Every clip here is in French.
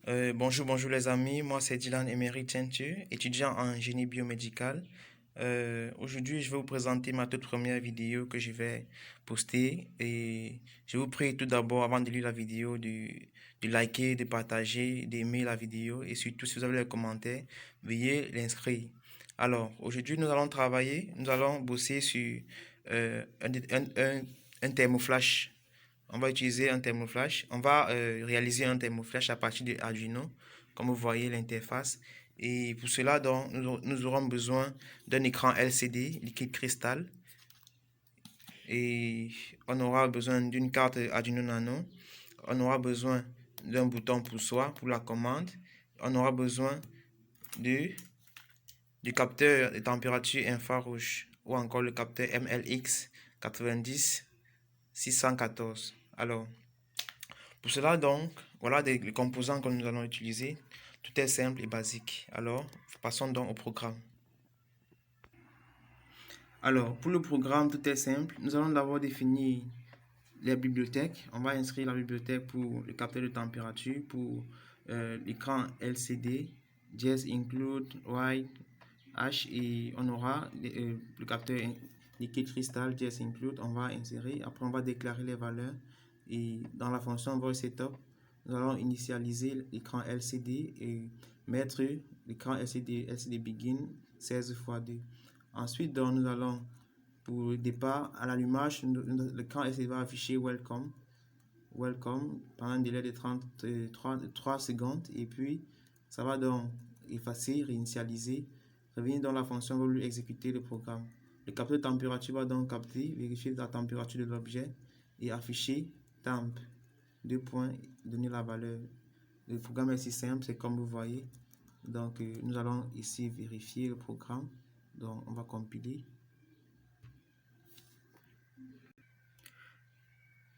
Bonjour les amis, moi c'est Dylan Emery Teinture, étudiant en génie biomédical. Aujourd'hui, je vais vous présenter ma toute première vidéo que je vais poster et je vous prie tout d'abord, avant de lire la vidéo, de liker, de partager, d'aimer la vidéo et surtout si vous avez des commentaires, veuillez l'inscrire. Alors, aujourd'hui, nous allons bosser sur un thermoflash. On va utiliser un thermoflash. On va réaliser un thermoflash à partir de Arduino, comme vous voyez l'interface. Et pour cela, donc, nous aurons besoin d'un écran LCD liquide cristal. Et on aura besoin d'une carte Arduino Nano. On aura besoin d'un bouton poussoir pour la commande. On aura besoin du capteur de température infrarouge ou encore le capteur MLX 90 614. Alors, pour cela donc, voilà les composants que nous allons utiliser. Tout est simple et basique. Alors, passons donc au programme. Alors, pour le programme, tout est simple. Nous allons d'abord définir les bibliothèques. On va inscrire la bibliothèque pour le capteur de température, pour l'écran LCD, Jazz Include, White, H, et on aura le capteur liquide cristal, Jazz Include. On va insérer. Après, on va déclarer les valeurs. Et dans la fonction Voice Setup, nous allons initialiser l'écran LCD et mettre l'écran LCD Begin 16 x 2. Ensuite, donc, nous allons, pour le départ, à l'allumage, l'écran LCD va afficher Welcome pendant un délai de 3 secondes. Et puis, ça va donc effacer, réinitialiser, revenir dans la fonction va lui exécuter le programme. Le capteur de température va donc capter, vérifier la température de l'objet et afficher temp. Deux points, donner la valeur. Le programme est si simple, c'est comme vous voyez. Donc, nous allons ici vérifier le programme. Donc, on va compiler.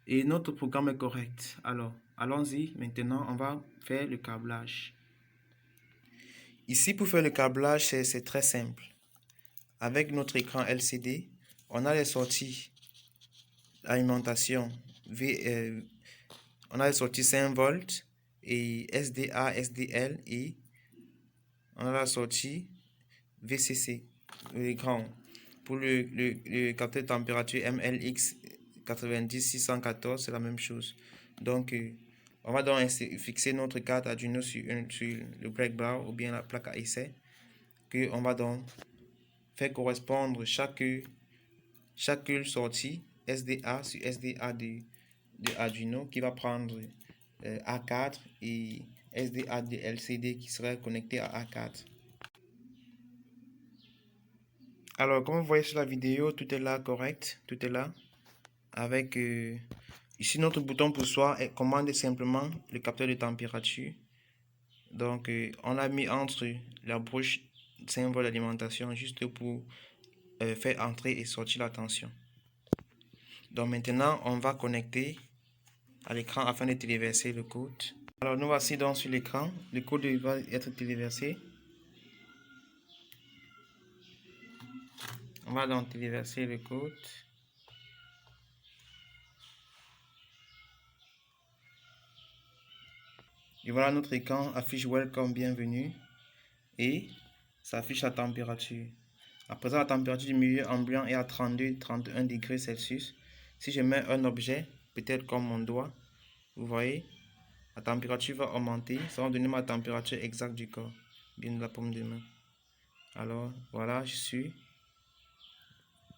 Et notre programme est correct. Alors, allons-y. Maintenant, on va faire le câblage. Ici, pour faire le câblage, c'est très simple. Avec notre écran LCD, on a les sorties alimentation. On a les sorties 5 volts et SDA, SDL et on a la sortie VCC, l'écran. Pour le capteur de température MLX 90 614, c'est la même chose. Donc, on va donc fixer notre carte Arduino sur le breakbar ou bien la plaque à essai. On va donc faire correspondre chaque sortie SDA sur SDA de Arduino qui va prendre A4 et SDA de LCD qui sera connecté à A4. Alors, comme vous voyez sur la vidéo, tout est là correct, tout est là. Avec ici notre bouton poussoir commande simplement le capteur de température. Donc, on l'a mis entre la bouche symbole d'alimentation juste pour faire entrer et sortir la tension. Donc maintenant, on va connecter à l'écran afin de téléverser le code. Alors, nous voici donc sur l'écran. Le code va être téléversé. On va donc téléverser le code. Et voilà, notre écran affiche Welcome, bienvenue. Et ça affiche la température. À présent, la température du milieu ambiant est à 32-31 degrés Celsius. Si je mets un objet, peut-être comme mon doigt, vous voyez, la température va augmenter. Ça va donner ma température exacte du corps, bien de la paume de main. Alors, voilà, je suis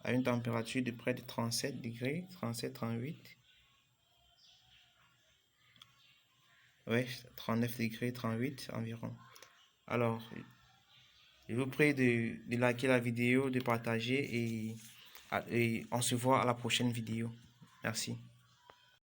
à une température de près de 37 degrés, 37-38. Ouais, 39 degrés, 38 environ. Alors, je vous prie de liker la vidéo, de partager et on se voit à la prochaine vidéo. Merci.